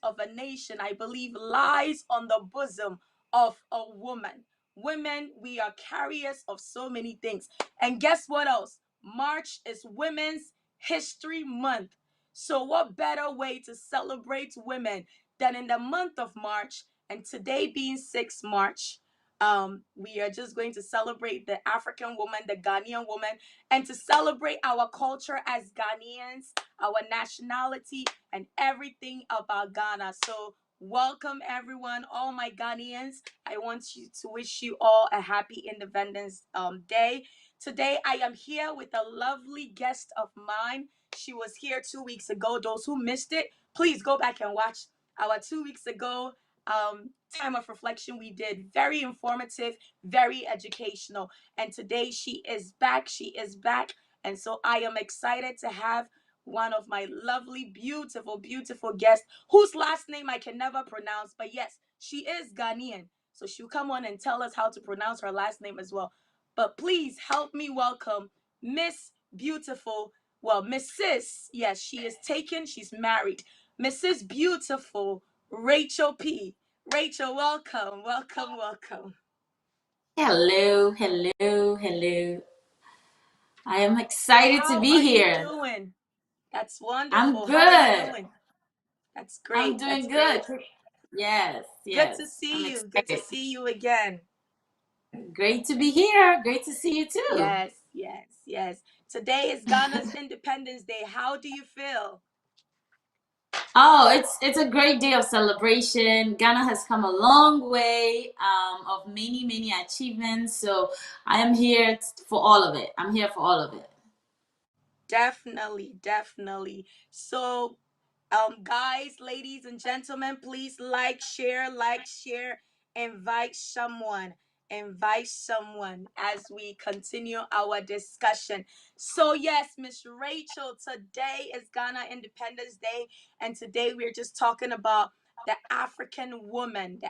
of a nation, I believe, lies on the bosom of a woman. Women, we are carriers of so many things. And guess what else? March is Women's History Month. So, what better way to celebrate women than in the month of March? And today being 6 March, we are just going to celebrate the African woman, the Ghanaian woman, and to celebrate our culture as Ghanaians, our nationality, and everything about Ghana. So, welcome everyone, all my Ghanaians. I want you to wish you all a happy Independence Day. Today, I am here with a lovely guest of mine. She was here 2 weeks ago. Those who missed it, please go back and watch our 2 weeks ago time of reflection we did. Very informative, very educational. And today she is back. She is back. And so I am excited to have one of my lovely, beautiful, beautiful guests whose last name I can never pronounce. But yes, she is Ghanaian. So she'll come on and tell us how to pronounce her last name as well. But please help me welcome Miss Beautiful. Well, Mrs. Yes, she is taken. She's married. Mrs. Beautiful Rachel P. Rachel, welcome, welcome, welcome. Hello, hello, hello. I am excited to How be are you here. doing? That's I'm wonderful. How are you good. doing? That's I'm great. That's doing good. great. Yes, Good yes. to I'm see you. Good to excited. see you again. Great to be here. Great to see you too. Yes, yes, yes. Today is Ghana's Independence Day. How do you feel? Oh, it's a great day of celebration. Ghana has come a long way of many achievements. So I am here for all of it. I'm here for all of it. Definitely, definitely. So, guys, ladies and gentlemen, please like, share, invite someone as we continue our discussion. So, yes, Miss Rachel, today is Ghana Independence Day, and today we're just talking about the African woman,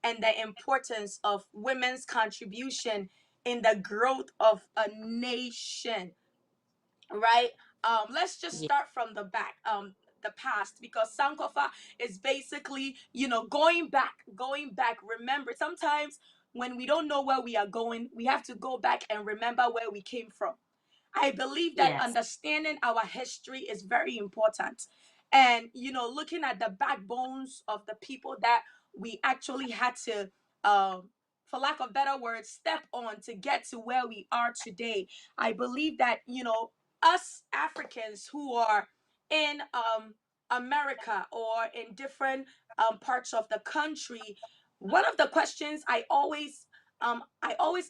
and the importance of women's contribution in the growth of a nation, right? Let's just Yeah. start from the past, because Sankofa is basically, going back. Remember, sometimes when we don't know where we are going, we have to go back and remember where we came from. I believe that Yes. understanding our history is very important. And, looking at the backbones of the people that we actually had to, for lack of better words, step on to get to where we are today. I believe that, us Africans who are in America or in different parts of the country, one of the questions I always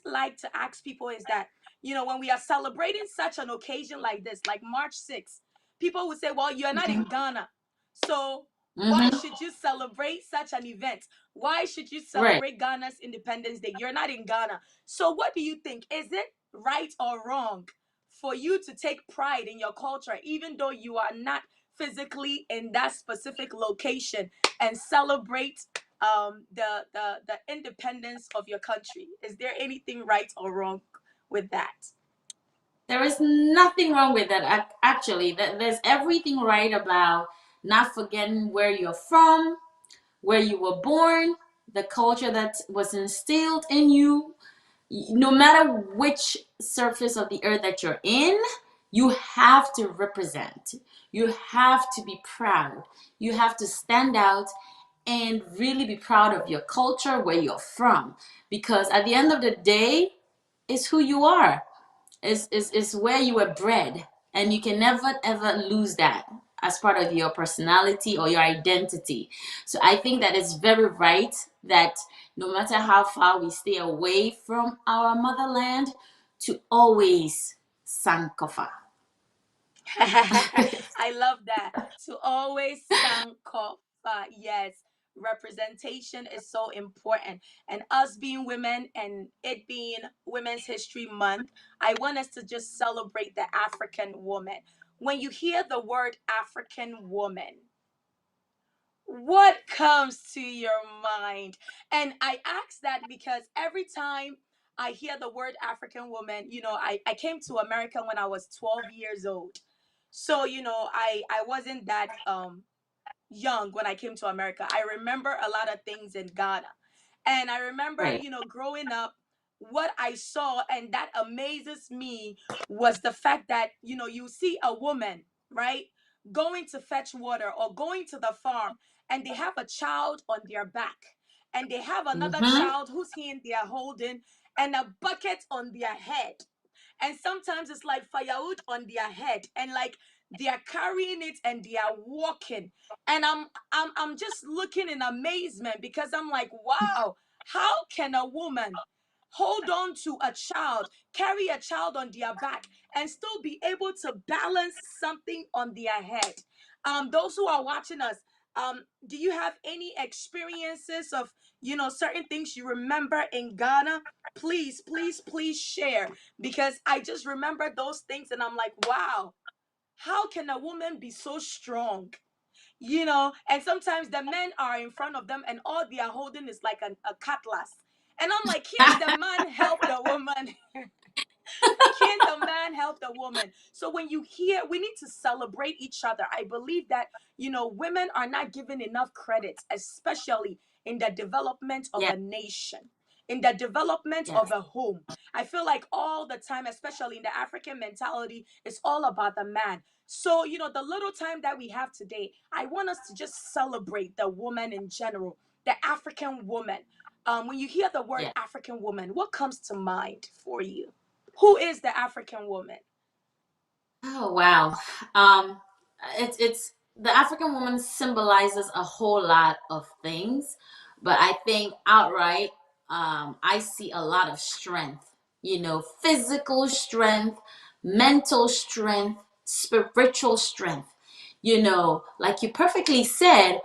like to ask people is that, when we are celebrating such an occasion like this, like March 6th, people would say, well, you're not in Mm-hmm. Ghana. So why Mm-hmm. should you celebrate such an event? Why should you Right. celebrate Ghana's Independence Day? You're not in Ghana. So what do you think? Is it right or wrong for you to take pride in your culture, even though you are not physically in that specific location, and celebrate the independence of your country? Is there anything right or wrong with that? There is nothing wrong with that. Actually, there's everything right about not forgetting where you're from, where you were born, the culture that was instilled in you. No matter which surface of the earth that you're in, you have to represent. You have to be proud. You have to stand out and really be proud of your culture, where you're from. Because at the end of the day, it's who you are, is where you were bred, and you can never ever lose that as part of your personality or your identity. So I think that it's very right that no matter how far we stay away from our motherland, to always sankofa. I love that. To always Sankofa. Yes, representation is so important. And us being women and it being Women's History Month, I want us to just celebrate the African woman. When you hear the word African woman, what comes to your mind? And I ask that because every time I hear the word African woman, I came to America when I was 12 years old. So, I wasn't that young when I came to America. I remember a lot of things in Ghana. And I remember, Right. growing up, what I saw and that amazes me was the fact that, you see a woman, right, going to fetch water or going to the farm, and they have a child on their back, and they have another Mm-hmm. child whose hand they are holding, and a bucket on their head. And sometimes it's like firewood on their head, and like they are carrying it and they are walking. And I'm just looking in amazement, because I'm like, wow, how can a woman hold on to a child, carry a child on their back, and still be able to balance something on their head? Those who are watching us, do you have any experiences of, certain things you remember in Ghana? Please, please, please share, because I just remember those things and I'm like, wow, how can a woman be so strong? And sometimes the men are in front of them and all they are holding is like a cutlass. And I'm like, can't the man help the woman? Can't the man help the woman? So when you hear, we need to celebrate each other. I believe that, women are not given enough credit, especially in the development of Yes. a nation, in the development of Yes. a home. I feel like all the time, especially in the African mentality, it's all about the man. So, the little time that we have today, I want us to just celebrate the woman in general, the African woman. When you hear the word Yes. African woman, what comes to mind for you? Who is the African woman? Oh wow. Um, it's the African woman symbolizes a whole lot of things, but I think outright, I see a lot of strength. You know, physical strength, mental strength, spiritual strength. You know, like you perfectly said,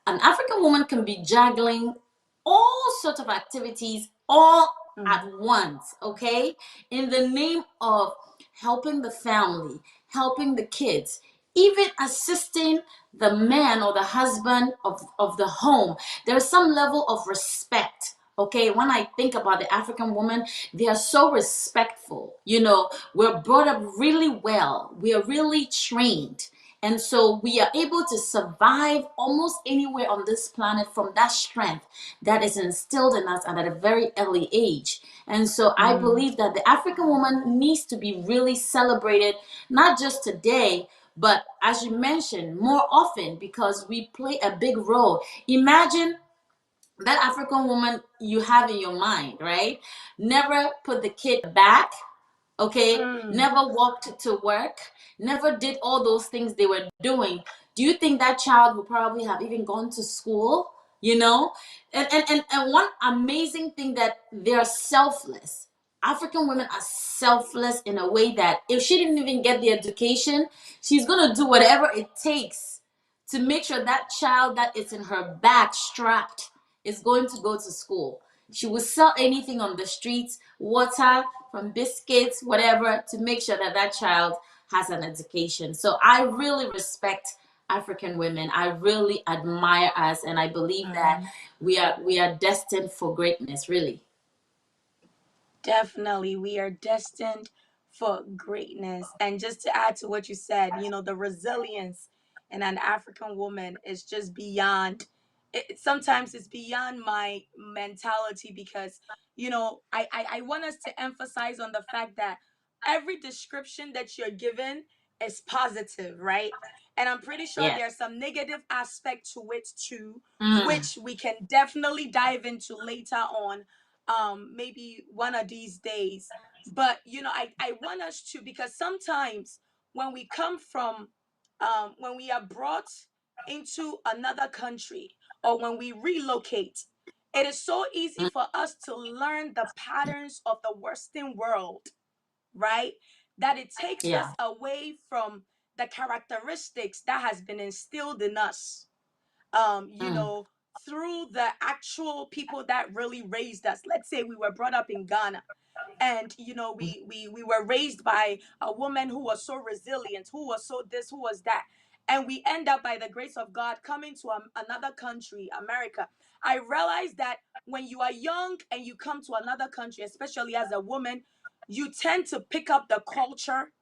an African woman can be juggling all sorts of activities all at Mm, once, okay? In the name of helping the family, helping the kids, even assisting the man or the husband of the home. There's some level of respect. Okay, when I think about the African woman, they are so respectful. You know, we're brought up really well, we are really trained. And so we are able to survive almost anywhere on this planet from that strength that is instilled in us at a very early age. And so I mm, believe that the African woman needs to be really celebrated, not just today, but as you mentioned, more often, because we play a big role. Imagine that African woman you have in your mind, right? Never put the kid back, okay? mm, Never walked to work, never did all those things they were doing. Do you think that child would probably have even gone to school? You know? And one amazing thing that they're selfless. African women are selfless in a way that if she didn't even get the education, she's gonna do whatever it takes to make sure that child that is in her back strapped is going to go to school. She will sell anything on the streets, water, from biscuits, whatever, to make sure that that child has an education. So I really respect African women. I really admire us, and I believe that mm. we are destined for greatness. Really. Definitely, we are destined for greatness. And just to add to what you said, the resilience in an African woman is just beyond. Sometimes it's beyond my mentality, because I want us to emphasize on the fact that every description that you're given is positive, right? And I'm pretty sure Yes. there's some negative aspect to it too, Mm, which we can definitely dive into later on, maybe one of these days. But I want us to, because sometimes when we come from, when we are brought into another country, or when we relocate, it is so easy mm, for us to learn the patterns of the Western world, right? That it takes us yeah. away from the characteristics that has been instilled in us, Mm, through the actual people that really raised us. Let's say we were brought up in Ghana, and we were raised by a woman who was so resilient, who was so this, who was that, and we end up, by the grace of God, coming to another country, America. I realized that when you are young and you come to another country, especially as a woman, you tend to pick up the culture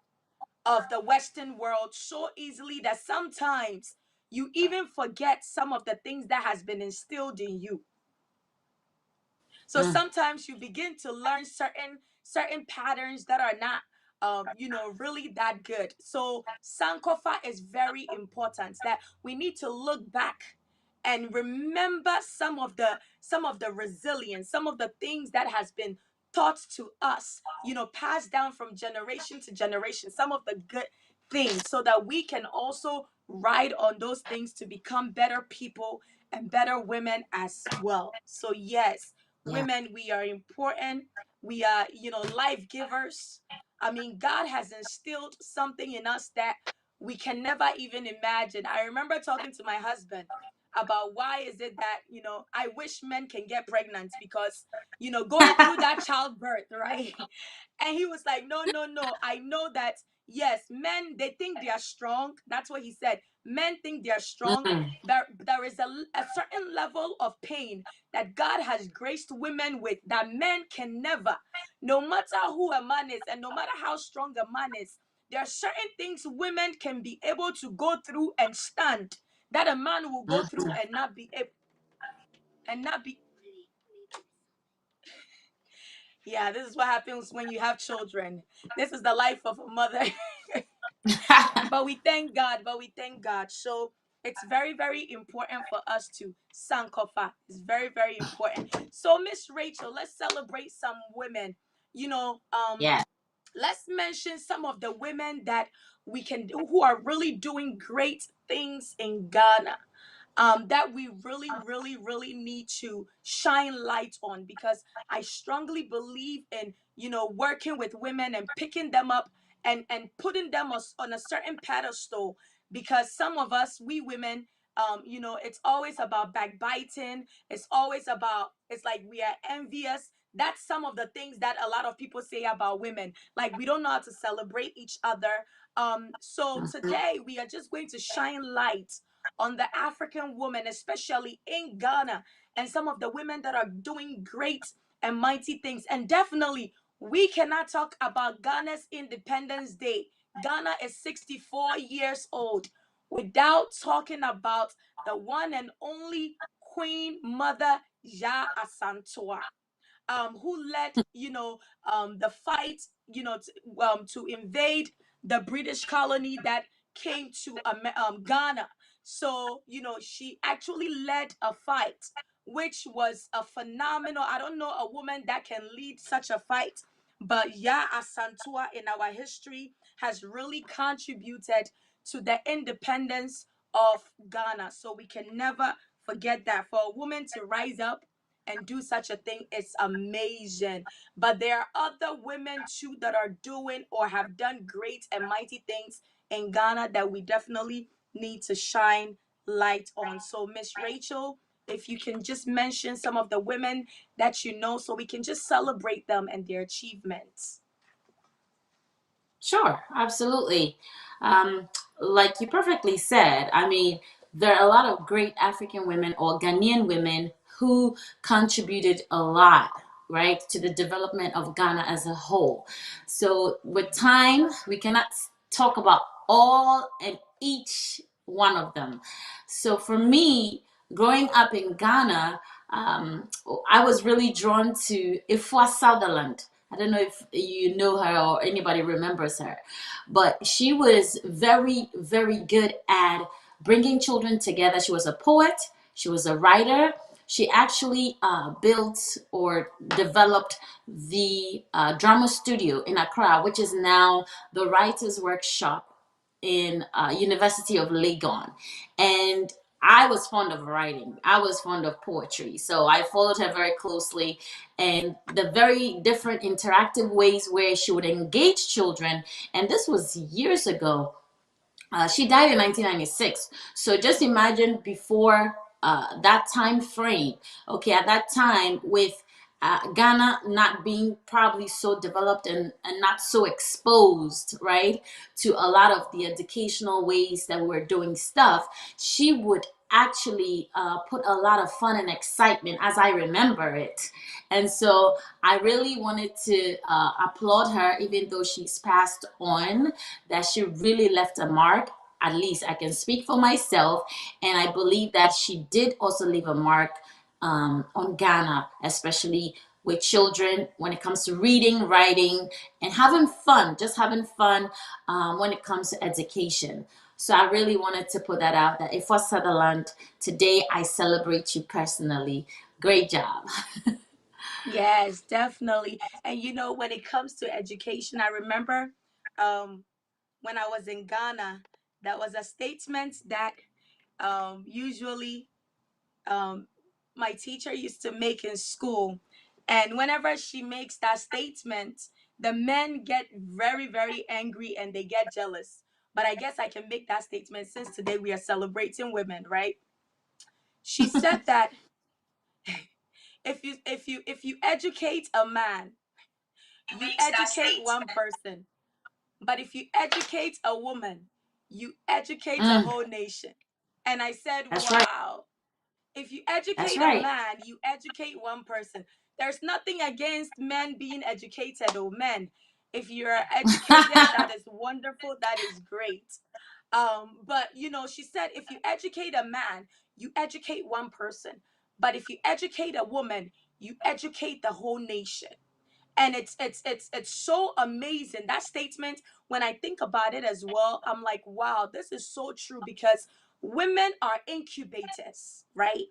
of the Western world so easily that sometimes you even forget some of the things that has been instilled in you. So Mm, sometimes you begin to learn certain patterns that are not really that good. So Sankofa is very important, that we need to look back and remember some of the resilience, some of the things that has been taught to us, passed down from generation to generation, some of the good things, so that we can also ride on those things to become better people and better women as well. So yes, yeah. women, we are important. We are, life givers. I mean, God has instilled something in us that we can never even imagine. I remember talking to my husband about why is it that, I wish men can get pregnant, because, going through that childbirth, right? And he was like, no, no, no. I know that, yes, men, they think they are strong. That's what he said. Men think they are strong. Mm, There is a certain level of pain that God has graced women with that men can never. No matter who a man is and no matter how strong a man is, there are certain things women can be able to go through and stand that a man will go through mm. and not be able, and not be. Yeah, this is what happens when you have children. This is the life of a mother. But we thank God. But we thank God. So it's very, very important for us to sankofa. It's very, very important. So Miss Rachel, let's celebrate some women. You know, um, Yeah, let's mention some of the women that we can do who are really doing great things in Ghana, that we really, really, really need to shine light on, because I strongly believe in, working with women and picking them up and putting them on a certain pedestal, because some of us, we women, it's always about backbiting. It's like we are envious. That's some of the things that a lot of people say about women. Like, we don't know how to celebrate each other. So mhm. today we are just going to shine light on the African woman, especially in Ghana, and some of the women that are doing great and mighty things. And definitely, we cannot talk about Ghana's Independence Day. Ghana is 64 years old without talking about the one and only Queen Mother Ja Asantua, who led, the fight, to invade the British colony that came to Ghana. So, she actually led a fight, which was a phenomenal. I don't know a woman that can lead such a fight, but Ya Asantua in our history has really contributed to the independence of Ghana. So we can never forget that. For a woman to rise up and do such a thing is amazing. But there are other women too that are doing or have done great and mighty things in Ghana that we definitely need to shine light on. So, Miss Rachel, if you can just mention some of the women that you know, so we can just celebrate them and their achievements. Sure, absolutely. Um, like you perfectly said, I mean, there are a lot of great African women or Ghanaian women who contributed a lot, right, to the development of Ghana as a whole. So, with time, we cannot talk about all and each one of them. So, for me, growing up in Ghana, um, I was really drawn to Ifwa Sutherland. I don't know if you know her or anybody remembers her, but she was very, very good at bringing children together. She was a poet, she was a writer. She actually built or developed the drama studio in Accra, which is now the Writers' Workshop in University of Legon. And I was fond of writing. I was fond of poetry. So I followed her very closely, and the very different interactive ways where she would engage children. And this was years ago. She died in 1996. So just imagine before that time frame. Okay, at that time, with Ghana not being probably so developed and not so exposed, right, to a lot of the educational ways that we're doing stuff, she would actually put a lot of fun and excitement as I remember it. And so I really wanted to applaud her, even though she's passed on, that she really left a mark. at least I can speak for myself, and I believe that she did also leave a mark on Ghana, especially with children when it comes to reading, writing, and having fun, just having fun when it comes to education. So I really wanted to put that out that if for Sutherland, today I celebrate you personally. Great job. Yes, definitely. And you know, when it comes to education, I remember um, when I was in Ghana, that was a statement that usually um, my teacher used to make in school. And whenever she makes that statement, the men get very, very angry and they get jealous. But I guess I can make that statement since today we are celebrating women, right? She said that if you educate a man, you educate one person. But if you educate a woman, you educate a Mm, whole nation. And I said, that's right. wow. If you That's educate a right. man, you educate one person. There's nothing against men being educated or men. If you're educated, that is wonderful. That is great. But you know, she said if you educate a man, you educate one person. But if you educate a woman, you educate the whole nation. And it's so amazing that statement. When I think about it as well, I'm like, wow, this is so true, because women are incubators, right?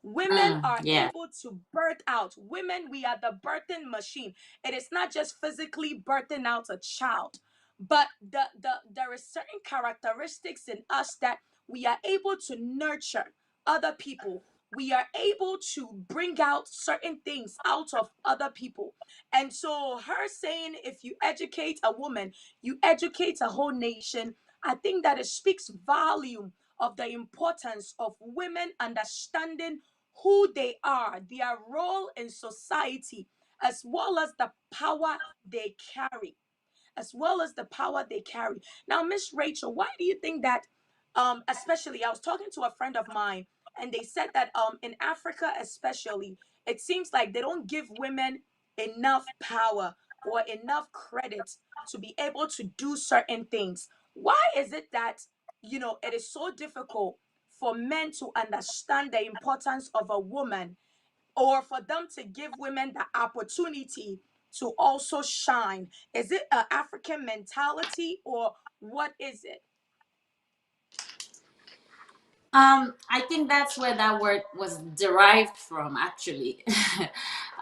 Women Mm, are yeah. able to birth out. Women, we are the birthing machine. It is not just physically birthing out a child, but there is certain characteristics in us that we are able to nurture other people. We are able to bring out certain things out of other people. And so, her saying, if you educate a woman, you educate a whole nation, I think that it speaks volume of the importance of women understanding who they are, their role in society, as well as the power they carry as well as the power they carry. Now, Miss Rachel, why do you think that, especially, I was talking to a friend of mine, and they said that in Africa, especially, it seems like they don't give women enough power or enough credit to be able to do certain things. Why is it that, it is so difficult for men to understand the importance of a woman, or for them to give women the opportunity to also shine? Is it an African mentality, or what is it? I think that's where that word was derived from, actually.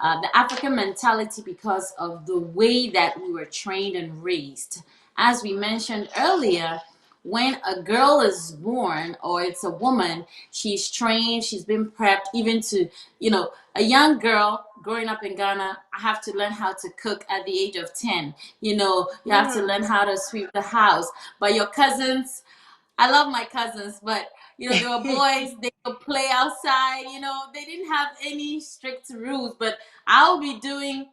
The African mentality, because of the way that we were trained and raised. As we mentioned earlier, when a girl is born or it's a woman, she's trained, she's been prepped, even to, a young girl growing up in Ghana, I have to learn how to cook at the age of 10. You have to Mm. learn how to sweep the house. But your cousins, I love my cousins, but they were boys. They could play outside. They didn't have any strict rules. But I'll be doing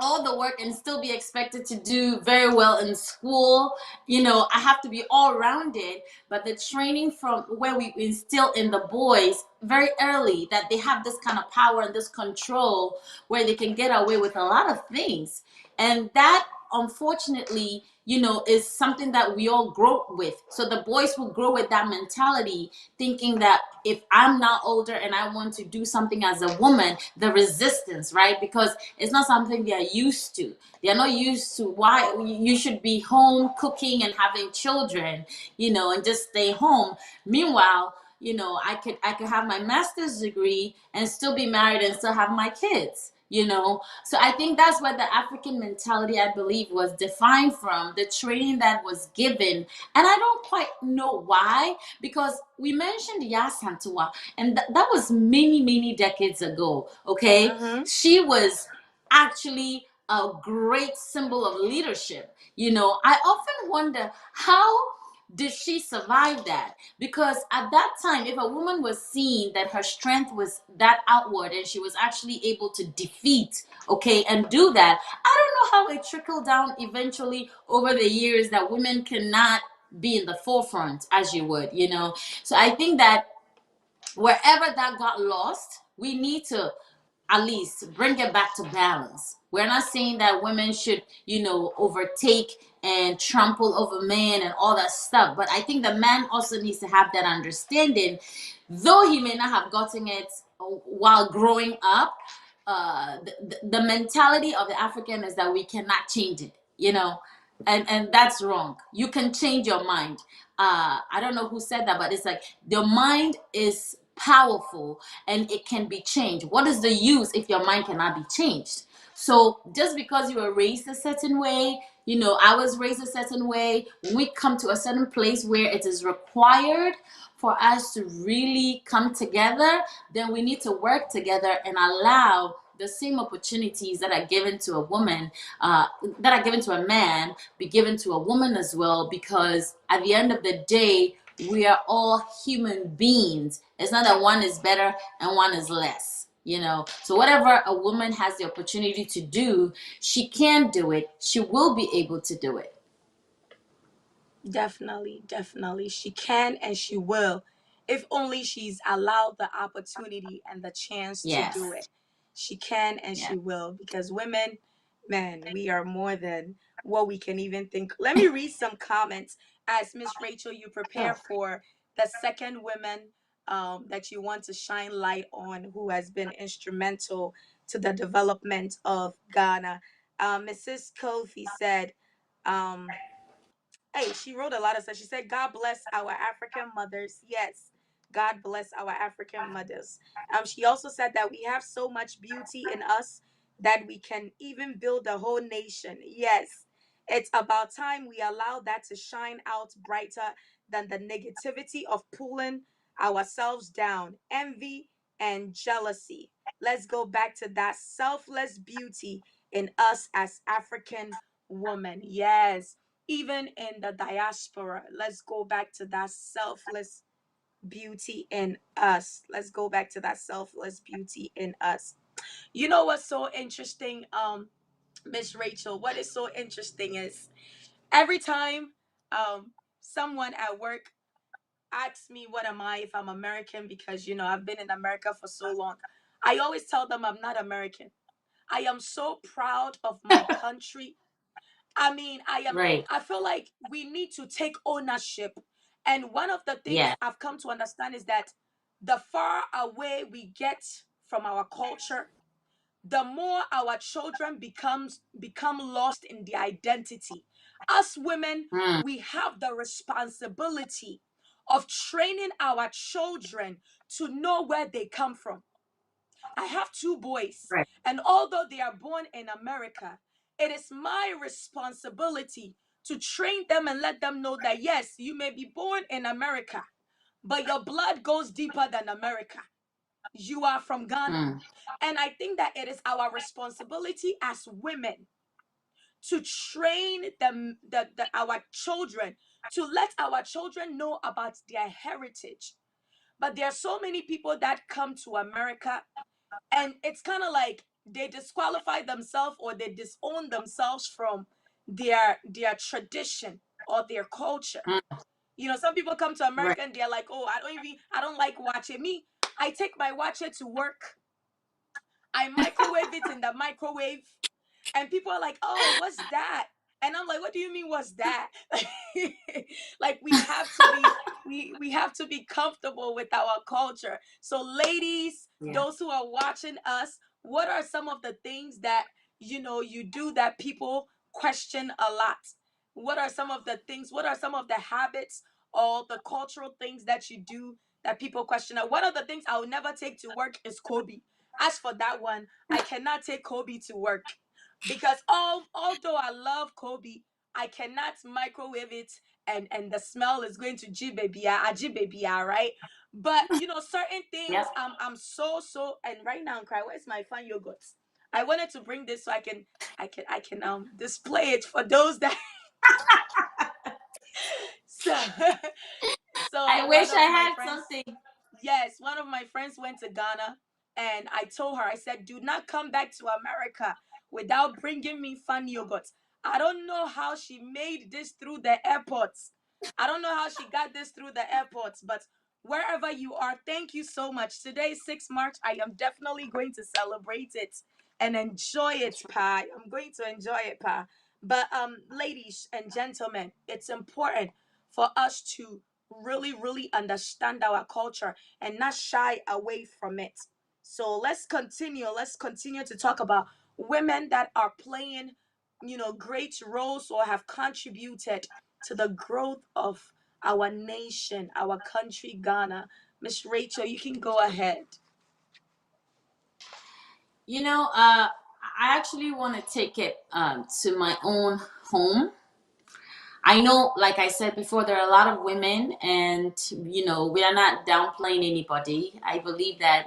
all the work and still be expected to do very well in school. I have to be all rounded. But the training from where we instill in the boys very early that they have this kind of power and this control where they can get away with a lot of things. And that, unfortunately, is something that we all grow with. So the boys will grow with that mentality, thinking that if I'm now older and I want to do something as a woman, the resistance, right? Because it's not something they're used to. They're not used to why you should be home cooking and having children, and just stay home. Meanwhile, I could have my master's degree and still be married and still have my kids. So I think that's where the African mentality, I believe, was defined from, the training that was given. And I don't quite know why, because we mentioned Yasantua, and that was many, many decades ago. Okay, Mm-hmm. she was actually a great symbol of leadership. I often wonder, how did she survive that? Because at that time, if a woman was seeing that her strength was that outward and she was actually able to defeat, okay, and do that, I don't know how it trickled down eventually over the years that women cannot be in the forefront as you would. So I think that wherever that got lost, we need to at least bring it back to balance. We're not saying that women should, overtake and trample over men and all that stuff. But I think the man also needs to have that understanding, though he may not have gotten it while growing up. The mentality of the African is that we cannot change it, and that's wrong. You can change your mind. I don't know who said that, but it's like your mind is powerful and it can be changed. What is the use if your mind cannot be changed? So just because you were raised a certain way, I was raised a certain way, when we come to a certain place where it is required for us to really come together, then we need to work together and allow the same opportunities that are given to a woman, that are given to a man, be given to a woman as well. Because at the end of the day, we are all human beings. It's not that one is better and one is less. So whatever a woman has the opportunity to do, she can do it. She will be able to do it. Definitely, definitely. She can and she will. If only she's allowed the opportunity and the chance to do Yes. it. She can and Yeah. she will, because women, man, we are more than what we can even think. Let me read some comments as Miss Rachel, you prepare Oh, for the second woman that you want to shine light on, who has been instrumental to the development of Ghana. Mrs. Kofi said, um, hey, she wrote a lot of stuff. She said, God bless our African mothers. Yes, God bless our African mothers. She also said that we have so much beauty in us that we can even build a whole nation. Yes, it's about time we allow that to shine out brighter than the negativity of pulling ourselves down, envy and jealousy. Let's go back to that selfless beauty in us as African women. Yes, even in the diaspora. Let's go back to that selfless beauty in us. Let's go back to that selfless beauty in us. You know what's so interesting, Miss Rachel? What is so interesting is every time someone at work asks me what am I, if I'm American, because I've been in America for so long, I always tell them I'm not American. I am so proud of my country. I mean, right. I feel like we need to take ownership. And one of the things Yeah. I've come to understand is that the far away we get from our culture, the more our children become lost in their identity. Us women, Mm, we have the responsibility of training our children to know where they come from. I have two boys, right. and although they are born in America, it is my responsibility to train them and let them know that yes, you may be born in America, but your blood goes deeper than America. You are from Ghana. Mm, And I think that it is our responsibility as women to train our children, to let our children know about their heritage. But there are so many people that come to America, and it's kind of like they disqualify themselves or they disown themselves from their tradition or their culture. mm, Some people come to right. America and they're like, oh, I don't like watching. Me, I take my watcher to work, I microwave it in the microwave, and people are like, oh, what's that? And I'm like, what do you mean, what's that? Like, we have to be comfortable with our culture. So ladies, Yeah. those who are watching us, what are some of the things that you do that people question a lot? What are some of the habits or the cultural things that you do that people question? One of the things I will never take to work is Kobe. As for that one, I cannot take Kobe to work, because although I love Kobe, I cannot microwave it, and the smell is going to jibebia, right? But certain Yep. things, I'm so, and right now I'm crying. Where's my fun yogurt? I wanted to bring this so I can display it for those that so I so one wish I of my had friends something. Yes, one of my friends went to Ghana, and I told her, I said, do not come back to America without bringing me fun yogurt. I don't know how she made this through the airports. I don't know how she got this through the airports, but wherever you are, thank you so much. Today is 6 March. I am definitely going to celebrate it and enjoy it, Pa. I'm going to enjoy it, Pa. But ladies and gentlemen, it's important for us to really, really understand our culture and not shy away from it. So let's continue. Let's continue to talk about women that are playing, great roles or have contributed to the growth of our nation, our country, Ghana. Miss Rachel, you can go ahead. I actually want to take it to my own home. I know, like I said before, there are a lot of women, and we are not downplaying anybody. I believe that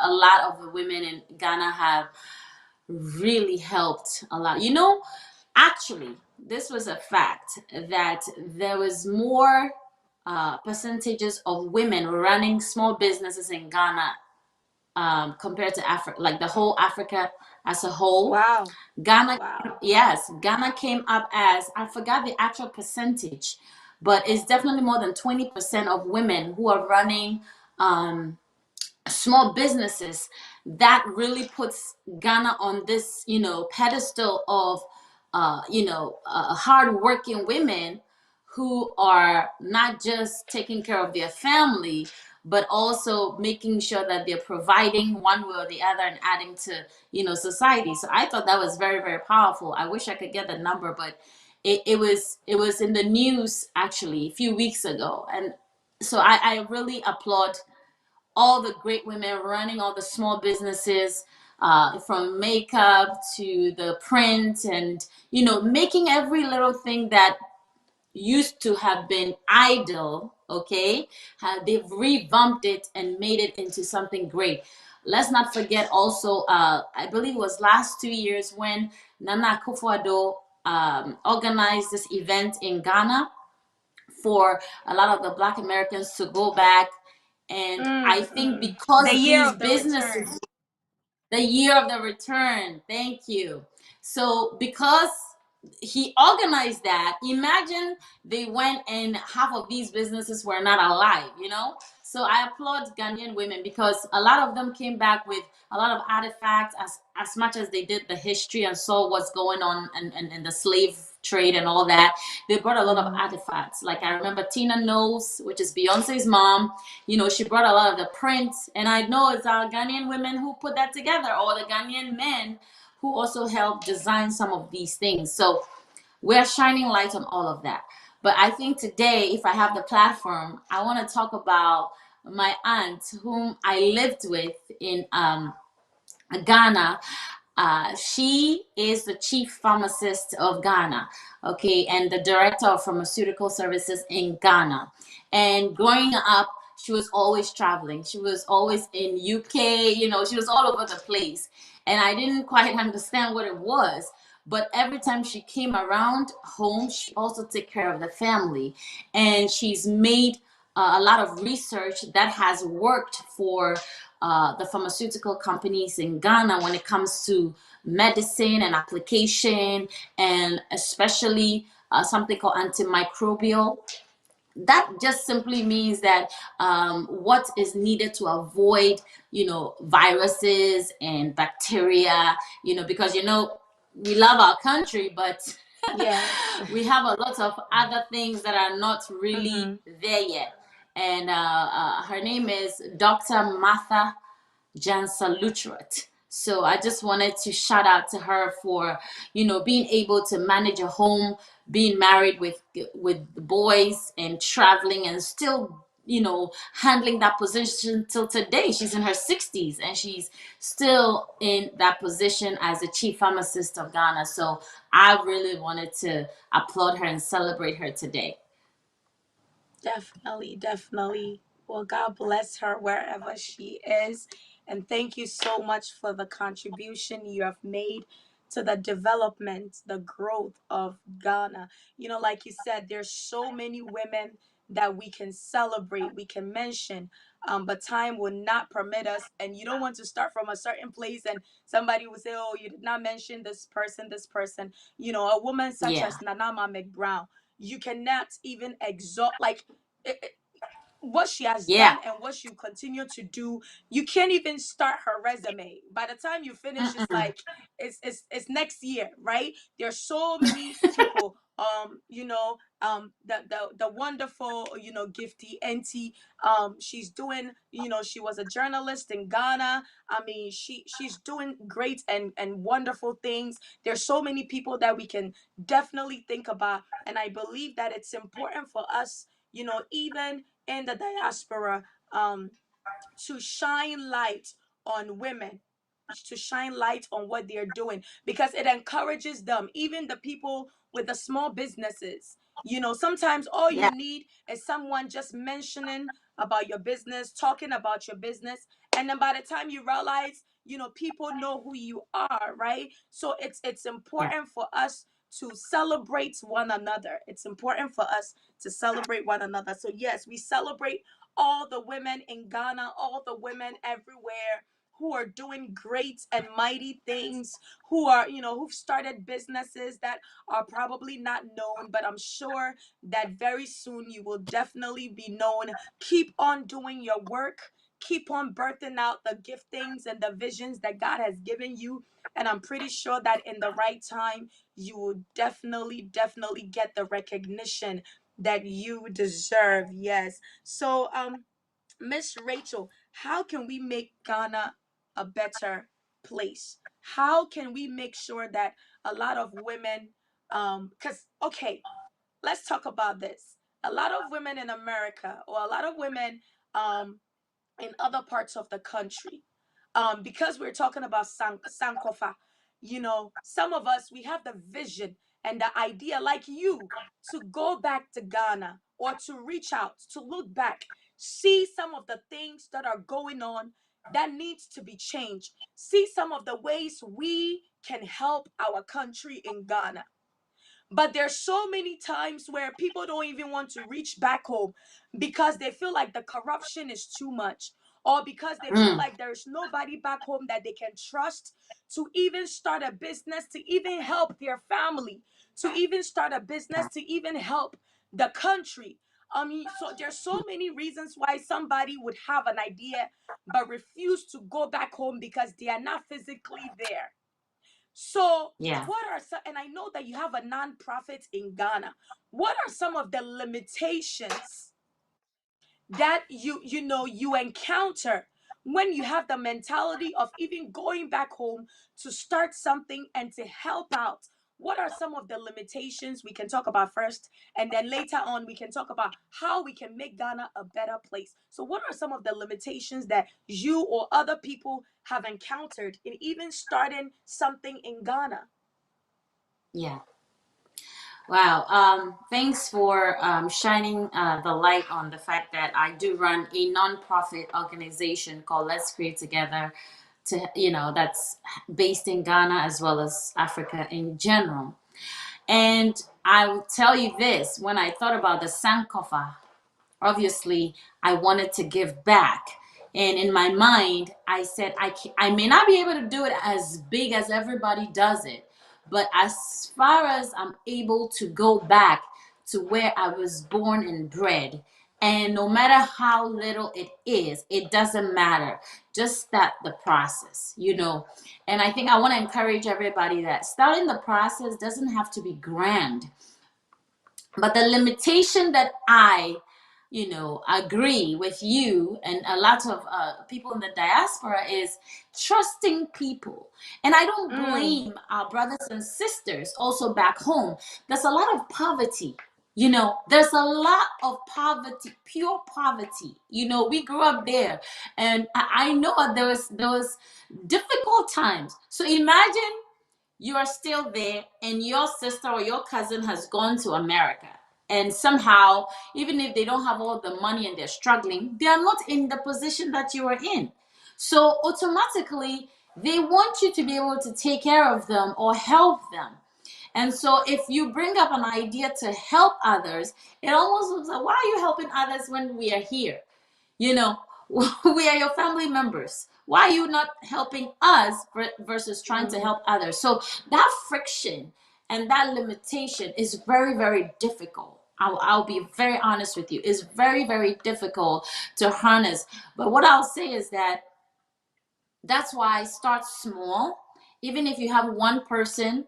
a lot of the women in Ghana have really helped a lot. Actually, this was a fact that there was more percentages of women running small businesses in Ghana compared to Africa, like the whole Africa as a whole. Wow. Ghana, Wow. yes, Ghana came up as, I forgot the actual percentage, but it's definitely more than 20% of women who are running um, small businesses. That really puts Ghana on this, pedestal of, hardworking women who are not just taking care of their family, but also making sure that they're providing one way or the other and adding to, society. So I thought that was very, very powerful. I wish I could get the number, but it was in the news actually a few weeks ago. And so I really applaud all the great women running all the small businesses, from makeup to the print, and making every little thing that used to have been idle. Okay, they've revamped it and made it into something great. Let's not forget also, I believe it was last 2 years when Nana Akufo-Addo organized this event in Ghana for a lot of the Black Americans to go back. And I think Mm-mm. The because year these of the return. businesses, the year of the return. Thank you. So because he organized that, imagine they went and half of these businesses were not alive. So I applaud Ghanaian women because a lot of them came back with a lot of artifacts, as much as they did the history and saw what's going on and the slave trade and all that. They brought a lot of Mm-hmm. artifacts. Like I remember Tina Knowles, which is Beyonce's mom. She brought a lot of the prints, and I know it's our Ghanaian women who put that together, or the Ghanaian men who also helped design some of these things. So we're shining light on all of that. But I think today, if I have the platform, I want to talk about my aunt, whom I lived with in Ghana. She is the chief pharmacist of Ghana, okay, and the director of pharmaceutical services in Ghana. And growing up, she was always traveling. She was always in UK, she was all over the place. And I didn't quite understand what it was. But every time she came around home, she also took care of the family. And she's made a lot of research that has worked for the pharmaceutical companies in Ghana when it comes to medicine and application, and especially something called antimicrobial. That just simply means that what is needed to avoid, viruses and bacteria, because we love our country, but Yes. we have a lot of other things that are not really Mm-hmm. there yet. And her name is Dr. Martha Jansa Lutrat. So I just wanted to shout out to her for, being able to manage a home, being married with the boys and traveling and still, handling that position till today. She's in her 60s and she's still in that position as the chief pharmacist of Ghana. So I really wanted to applaud her and celebrate her today. Definitely, definitely. Well, God bless her wherever she is. And thank you so much for the contribution you have made to the development, the growth of Ghana. Like you said, there's so many women that we can celebrate, we can mention, but time will not permit us. And you don't want to start from a certain place and somebody will say, oh, you did not mention this person, this person. A woman such Yeah. as Nanama McBrown, you cannot even exalt, like, what she has Yeah. done and what she continue to do. You can't even start her resume. By the time you finish, it's Mm-mm. like it's next year, right? There's so many people. The wonderful, Gifty Auntie. She's doing, she was a journalist in Ghana. I mean, she's doing great and wonderful things. There's so many people that we can definitely think about, and I believe that it's important for us, even in the diaspora, to shine light on women, to shine light on what they're doing, because it encourages them, even the people with the small businesses. Sometimes all you Yeah. need is someone just mentioning about your business, talking about your business, and then by the time you realize, people know who you are, right? So it's Yeah. important for us to celebrate one another. It's important for us to celebrate one another. So yes, we celebrate all the women in Ghana, all the women everywhere who are doing great and mighty things, who are, who've started businesses that are probably not known, but I'm sure that very soon you will definitely be known. Keep on doing your work. Keep on birthing out the giftings and the visions that God has given you. And I'm pretty sure that in the right time, you will definitely, definitely get the recognition that you deserve. Yes. So, Miss Rachel, how can we make Ghana a better place? How can we make sure that a lot of women, because, okay, let's talk about this. A lot of women in America, or a lot of women, um, in other parts of the country, because we're talking about Sankofa, some of us, we have the vision and the idea, like you, to go back to Ghana, or to reach out, to look back, see some of the things that are going on that needs to be changed, see some of the ways we can help our country in Ghana. But there's so many times where people don't even want to reach back home because they feel like the corruption is too much, or because they feel Mm. like there's nobody back home that they can trust to even start a business, to even help their family, to even start a business, to even help the country. I mean, so there's so many reasons why somebody would have an idea but refuse to go back home because they are not physically there. So, Yeah. what are some, and I know that you have a nonprofit in Ghana. What are some of the limitations that you encounter when you have the mentality of even going back home to start something and to help out? What are some of the limitations we can talk about first, and then later on we can talk about how we can make Ghana a better place? So what are some of the limitations that you or other people have encountered in even starting something in Ghana? Yeah. Wow. Thanks for shining the light on the fact that I do run a nonprofit organization called Let's Create Together, that's based in Ghana as well as Africa in general. And I will tell you this: when I thought about the Sankofa, obviously I wanted to give back. And in my mind, I said, I may not be able to do it as big as everybody does it, but as far as I'm able to go back to where I was born and bred, and no matter how little it is, it doesn't matter. Just start the process. And I think I want to encourage everybody that starting the process doesn't have to be grand. But the limitation that I agree with you and a lot of people in the diaspora is trusting people. And I don't Mm, blame our brothers and sisters also back home. There's a lot of poverty. There's a lot of poverty, pure poverty. We grew up there, and I know there was difficult times. So imagine you are still there and your sister or your cousin has gone to America, and somehow, even if they don't have all the money and they're struggling, they are not in the position that you are in. So automatically they want you to be able to take care of them or help them. And so if you bring up an idea to help others, it almost looks like, why are you helping others when we are here? you know we are your family members. Why are you not helping us versus trying to mm, help others? So that friction and that limitation is very, very difficult. I'll be very honest with you. It's very, very difficult to harness. But what I'll say is that that's why start small. Even if you have one person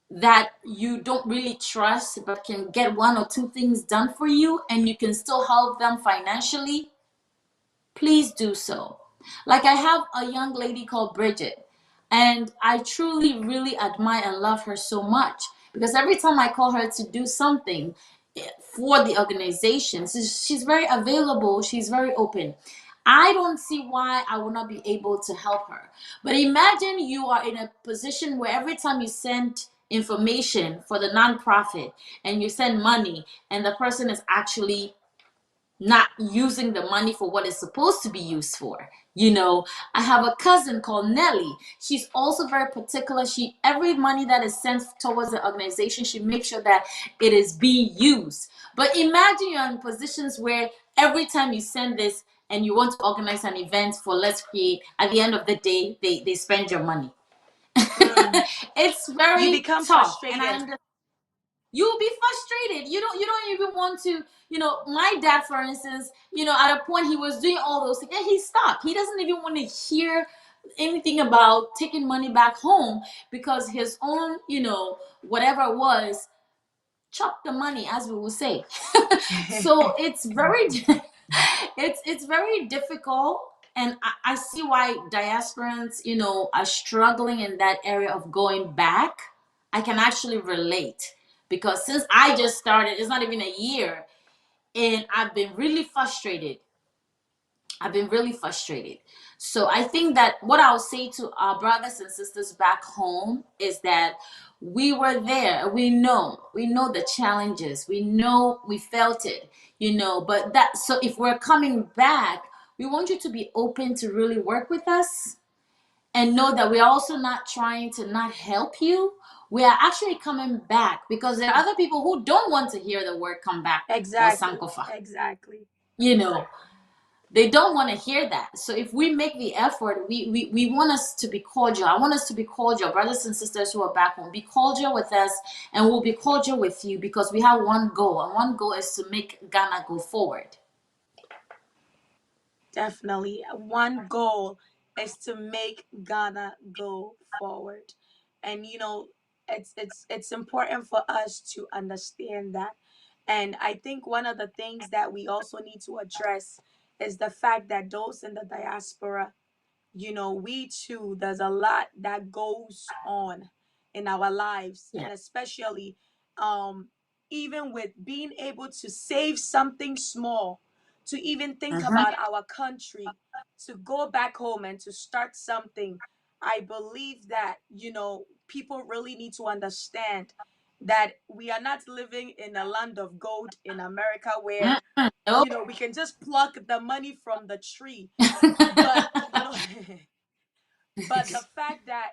that you don't really trust but can get one or two things done for you and you can still help them financially, please do so. Like I have a young lady called Bridget, and I truly, really admire and love her so much because every time I call her to do something for the organization, she's very available, she's very open. I don't see why I will not be able to help her. But imagine you are in a position where every time you send information for the nonprofit and you send money and the person is actually not using the money for what it's supposed to be used for. I have a cousin called Nellie. She's also very particular. She every money that is sent towards the organization, she makes sure that it is being used. But imagine you're in positions where every time you send this and you want to organize an event for Let's Create, at the end of the day, they spend your money. Mm. It's You very become tough, and frustrated. you'll be frustrated. You don't even want to. My dad, for instance, at a point he was doing all those things and he stopped. He doesn't even want to hear anything about taking money back home because his own, whatever it was, chop the money, as we will say. So it's very it's very difficult, and I see why diasporans, are struggling in that area of going back. I can actually relate because since I just started, it's not even a year, and I've been really frustrated. So I think that what I'll say to our brothers and sisters back home is that we were there. We know the challenges. We know we felt it, but that so if we're coming back, we want you to be open to really work with us and know that we're also not trying to not help you. We are actually coming back because there are other people who don't want to hear the word come back or Exactly. sankofa. Exactly. You know, they don't want to hear that. So if we make the effort, we want us to be cordial. I want us to be cordial, brothers and sisters who are back home. Be cordial with us, and we'll be cordial with you because we have one goal, and one goal is to make Ghana go forward. Definitely. One goal is to make Ghana go forward. And it's important for us to understand that. And I think one of the things that we also need to address is the fact that those in the diaspora, we too, there's a lot that goes on in our lives, Yeah. and especially um even with being able to save something small, to even think Uh-huh. about our country, to go back home and to start something. I believe that people really need to understand that we are not living in a land of gold in America where Nope. we can just pluck the money from the tree. But but the fact that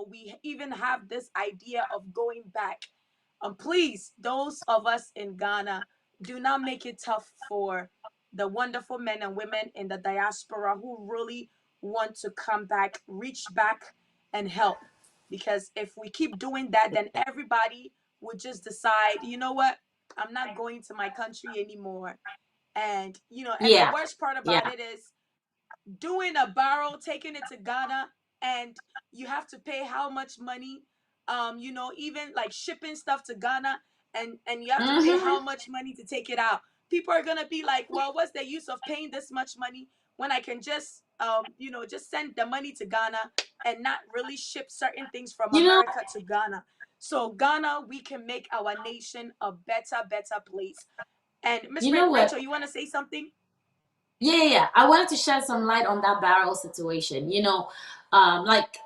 we even have this idea of going back, please, those of us in Ghana, do not make it tough for the wonderful men and women in the diaspora who really want to come back, reach back and help. Because if we keep doing that, then everybody would just decide, you know what, I'm not going to my country anymore. And the Yeah. worst part about Yeah. it is doing a barrel, taking it to Ghana, and you have to pay how much money? Even like shipping stuff to Ghana, and you have to pay Mm-hmm. how much money to take it out. People are gonna be like, well, what's the use of paying this much money when I can just just send the money to Ghana and not really ship certain things from You know, America to Ghana. So Ghana, we can make our nation a better place. And Miss you know what? Rachel, you want to say something? Yeah, yeah, yeah. I wanted to shed some light on that barrel situation. Like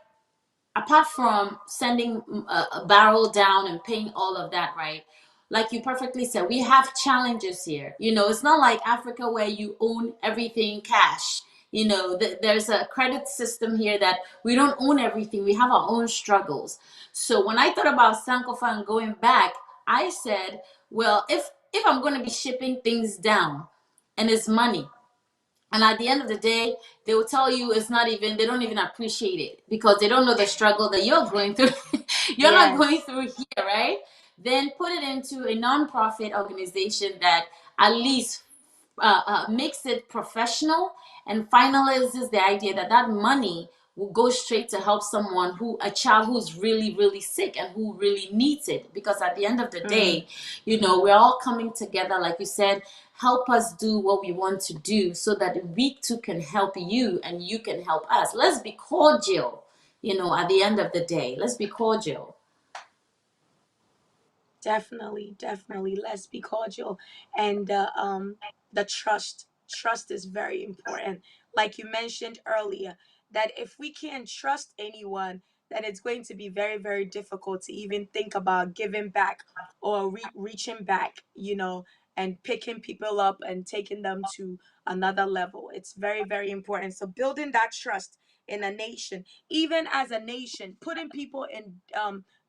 apart from sending a barrel down and paying all of that, right? Like you perfectly said, we have challenges here. It's not like Africa where you own everything cash. There's a credit system here that we don't own everything. We have our own struggles. So when I thought about Sankofa and going back, I said, well, if I'm going to be shipping things down and it's money, and at the end of the day, they will tell you it's not even, they don't even appreciate it because they don't know the struggle that you're going through. You're not going Yes. through here, right? then put it into a nonprofit organization that at least makes it professional and finalizes the idea that that money will go straight to help someone a child who's really, really sick and who really needs it. Because at the end of the Mm, day, we're all coming together, like you said, help us do what we want to do so that we too can help you and you can help us. Let's be cordial, at the end of the day. Let's be cordial. definitely, definitely. Let's be cordial. And the trust is very important. Like you mentioned earlier, that if we can't trust anyone, then it's going to be very, very difficult to even think about giving back or reaching back, and picking people up and taking them to another level. It's very, very important. So building that trust in a nation, even as a nation, putting people in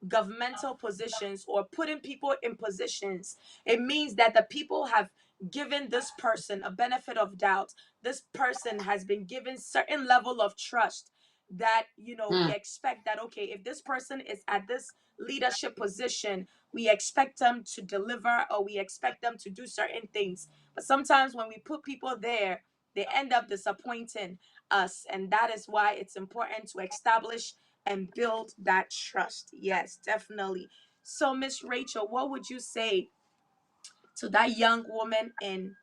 governmental positions or putting people in positions, it means that the people have given this person a benefit of doubt. This person has been given certain level of trust that, we Mm, expect that, okay, if this person is at this leadership position, we expect them to deliver, or we expect them to do certain things. But sometimes when we put people there, they end up disappointing us, and that is why it's important to establish and build that trust. Yes, definitely. So, Miss Rachel, what would you say to that young woman in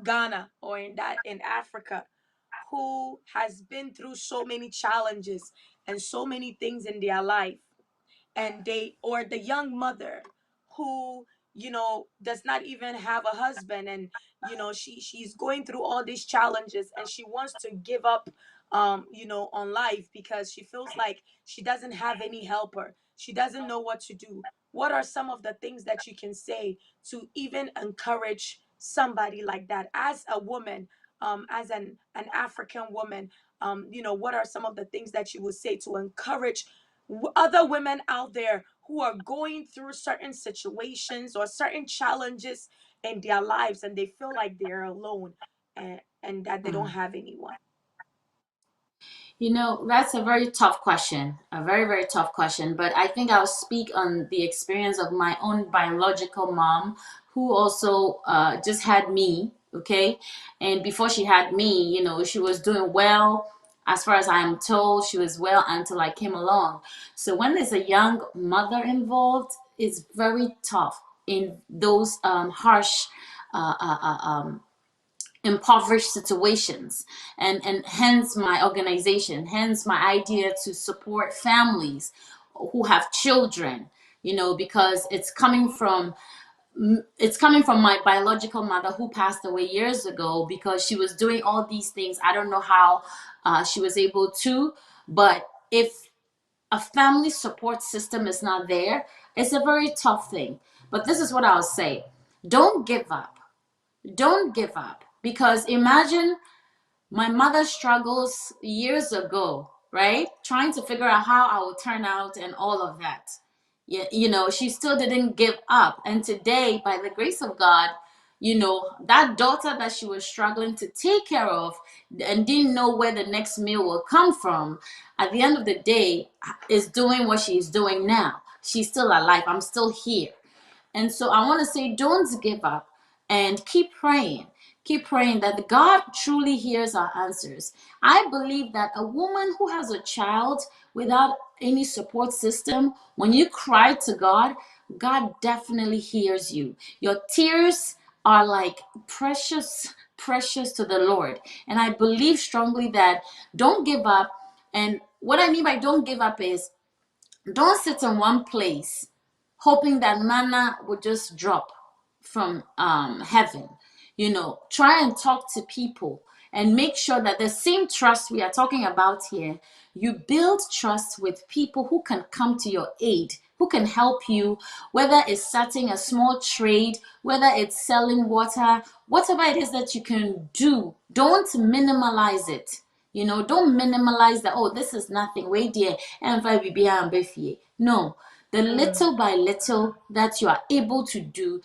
Ghana or in Africa who has been through so many challenges and so many things in their life, and they, or the young mother who, does not even have a husband, and she's going through all these challenges, and she wants to give up on life because she feels like she doesn't have any helper, she doesn't know what to do. What are some of the things that you can say to even encourage somebody like that, as a woman, as an African woman? What are some of the things that you would say to encourage other women out there who are going through certain situations or certain challenges in their lives, and they feel like they're alone, and that they don't mm. have anyone? That's a very tough question, a very, very tough question. But I think I'll speak on the experience of my own biological mom, who also just had me, okay? And before she had me, she was doing well. As far as I'm told, she was well until I came along. So when there's a young mother involved, it's very tough in those harsh uh, uh, uh, um, impoverished situations, and hence my organization, hence my idea to support families who have children, because it's coming from my biological mother, who passed away years ago, because she was doing all these things. I don't know how she was able to, but if a family support system is not there, it's a very tough thing. But this is what I'll say: don't give up. Don't give up, because imagine my mother struggles years ago, right? Trying to figure out how I would turn out and all of that. Yeah, she still didn't give up. And today, by the grace of God, that daughter that she was struggling to take care of and didn't know where the next meal will come from, at the end of the day, is doing what she's doing now. She's still alive. I'm still here. And so I want to say, don't give up and keep praying. Keep praying that God truly hears our answers. I believe that a woman who has a child without any support system, when you cry to God, God definitely hears you. Your tears are like precious, precious to the Lord. And I believe strongly that don't give up. And what I mean by don't give up is, don't sit in one place hoping that manna would just drop from heaven. Try and talk to people and make sure that the same trust we are talking about here, you build trust with people who can come to your aid, who can help you, whether it's starting a small trade, whether it's selling water, whatever it is that you can do. Don't minimalize it. Don't minimalize that. Oh, this is nothing. Wait there. And no, the Mm, little by little that you are able to do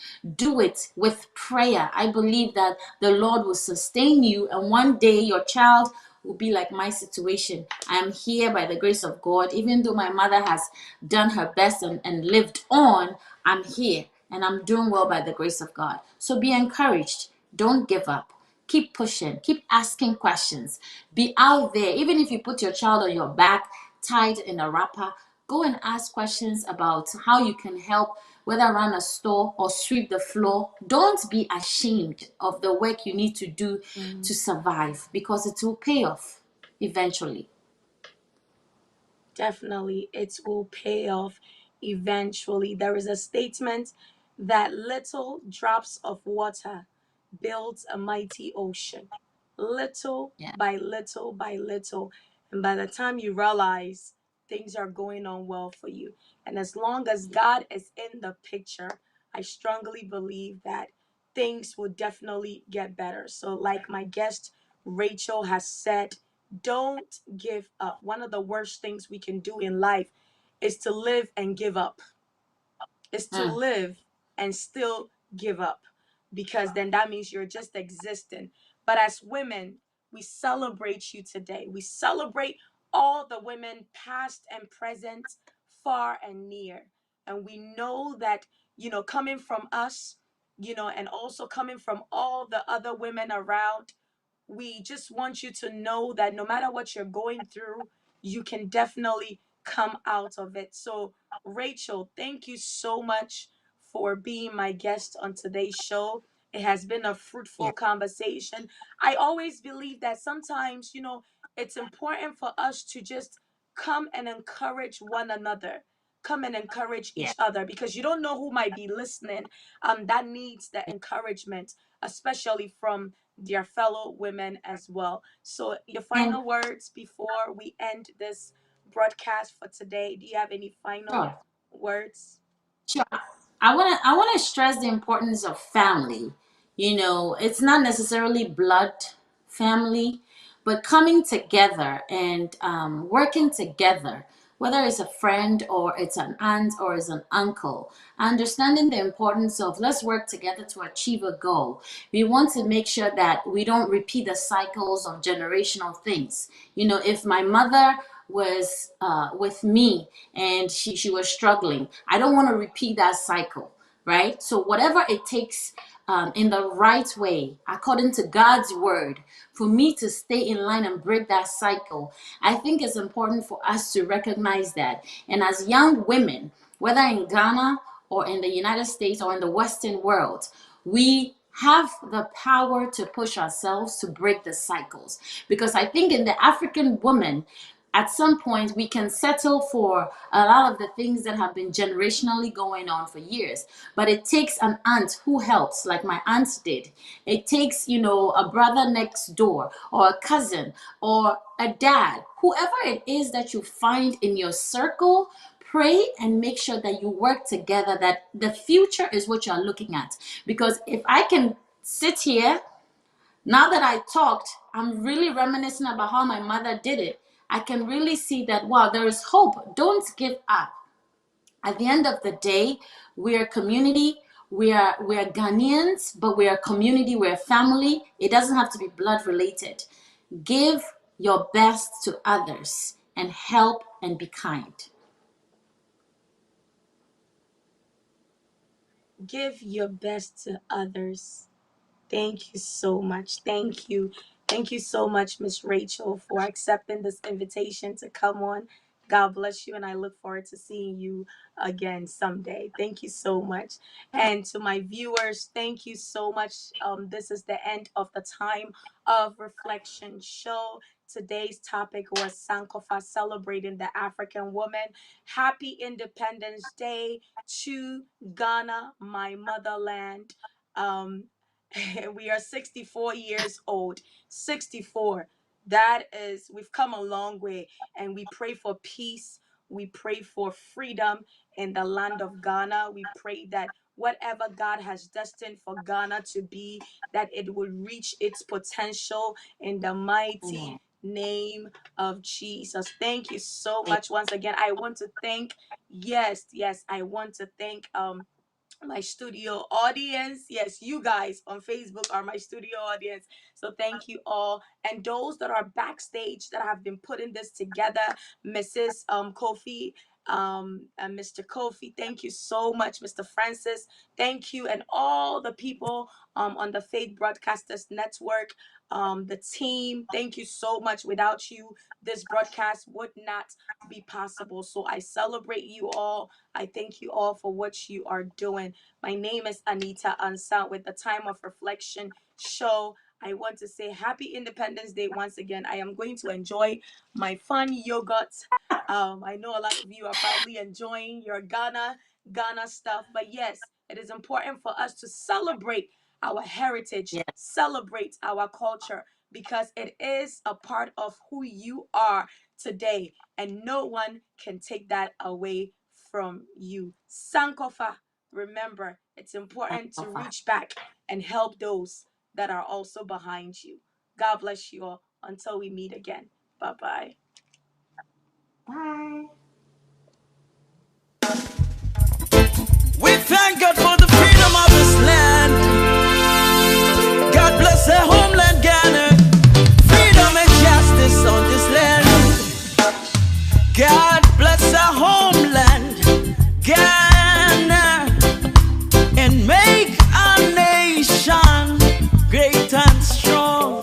it with prayer. I believe that the Lord will sustain you, and one day your child will be like my situation. I am here by the grace of God. Even though my mother has done her best and lived on, I'm here and I'm doing well by the grace of God. So be encouraged. Don't give up. Keep pushing. Keep asking questions. Be out there. Even if you put your child on your back, tied in a wrapper, go and ask questions about how you can help, whether run a store or sweep the floor. Don't be ashamed of the work you need to do to survive, because it will pay off eventually. Definitely, it will pay off eventually. There is a statement that little drops of water builds a mighty ocean. Little Yeah. by little by little. And by the time you realize, things are going on well for you. And as long as God is in the picture, I strongly believe that things will definitely get better. So, like my guest Rachel has said, don't give up. One of the worst things we can do in life is to live and give up, is to Mm, live and still give up, because then that means you're just existing. But as women, we celebrate you today. We celebrate all the women, past and present, far and near. And we know that, coming from us, and also coming from all the other women around, we just want you to know that no matter what you're going through, you can definitely come out of it. So, Rachel, thank you so much for being my guest on today's show. It has been a yeah. fruitful conversation. I always believe that sometimes, it's important for us to just come and encourage one another. Come and encourage Yeah. each other, because you don't know who might be listening that needs the encouragement, especially from their fellow women as well. So, your And final words before we end this broadcast for today. Do you have any final sure. words? Sure. I want to stress the importance of family. It's not necessarily blood family, but coming together and working together, whether it's a friend or it's an aunt or it's an uncle, understanding the importance of let's work together to achieve a goal. We want to make sure that we don't repeat the cycles of generational things. If my mother was with me and she was struggling, I don't want to repeat that cycle, right? So whatever it takes, in the right way, according to God's word, for me to stay in line and break that cycle, I think it's important for us to recognize that. And as young women, whether in Ghana or in the United States or in the Western world, we have the power to push ourselves to break the cycles. Because I think in the African woman, at some point we can settle for a lot of the things that have been generationally going on for years, but it takes an aunt who helps, like my aunt did. It takes, a brother next door or a cousin or a dad, whoever it is that you find in your circle. Pray and make sure that you work together, that the future is what you're looking at. Because if I can sit here, now that I talked, I'm really reminiscing about how my mother did it. I can really see that, wow, there is hope. Don't give up. At the end of the day, we're a community. We are Ghanaians, but we're a community, we're a family. It doesn't have to be blood related. Give your best to others and help and be kind. Give your best to others. Thank you so much. Thank you. Thank you so much, Miss Rachel, for accepting this invitation to come on. God bless you, and I look forward to seeing you again someday. Thank you so much. And to my viewers, thank you so much. This is the end of the Time of Reflection show. Today's topic was Sankofa, celebrating the African woman. Happy Independence Day to Ghana, my motherland. Um, we are 64 years old. 64. That is, we've come a long way. And we pray for peace. We pray for freedom in the land of Ghana. We pray that whatever God has destined for Ghana to be, that it will reach its potential in the mighty Amen. name of Jesus. Thank you so much once again. I want to thank, yes, I want to thank my studio audience. Yes, you guys on Facebook are my studio audience. So thank you all. And those that are backstage that have been putting this together, Mrs. Kofi. and Mr. Kofi. Thank you so much, Mr. Francis. Thank you, and all the people on the Faith Broadcasters Network, the team. Thank you so much. Without you, this broadcast would not be possible. So I celebrate you all. I thank you all for what you are doing. My name is Anita Ansah with the Time of Reflection show. I want to say happy Independence Day once again. I am going to enjoy my fun yogurt. I know a lot of you are probably enjoying your Ghana stuff, but yes, it is important for us to celebrate our heritage, Yeah. celebrate our culture, because it is a part of who you are today, and no one can take that away from you. Sankofa, remember, it's important to SANKOFA. reach back and help those that are also behind you. God bless you all. Until we meet again. Bye bye. Bye. We thank God for the freedom of this land. God bless the homeland, Ghana. Freedom and justice on this land. God bless our homeland, Ghana, and make our nation great and strong,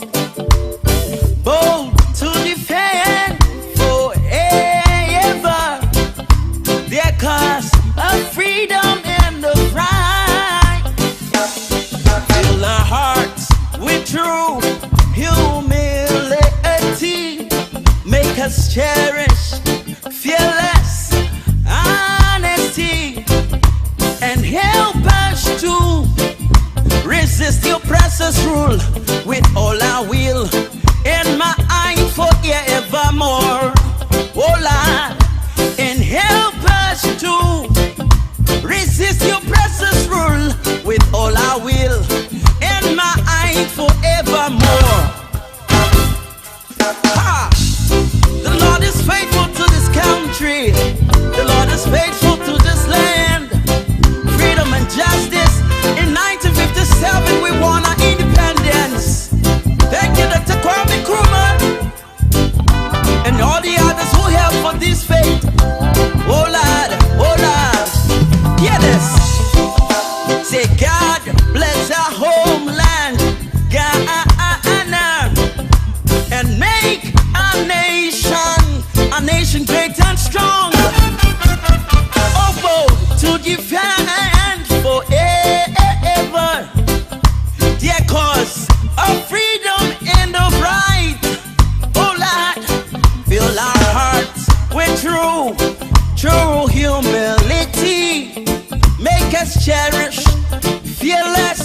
bold to defend forever their cause of freedom and of right. Fill our hearts with true humility. Make us cherish fearless honesty, and help us to resist the oppressor's rule with all our will and mind forevermore. Oh Lord, and help us to resist the oppressor's rule with all our will and mind forevermore. Ha! The Lord is faithful to this country. The Lord is faithful to this land. Freedom and justice. In 1957 we won our independence. Thank you, Dr. Cometh, and all the others who helped for this faith. Oh Lord, hear this. Say, God bless our homeland, Ghana, and make our nation great and strong. Oh, bold to defend forever their cause of freedom and of right. Oh Lord, fill our hearts with true humility. Make us cherish fearless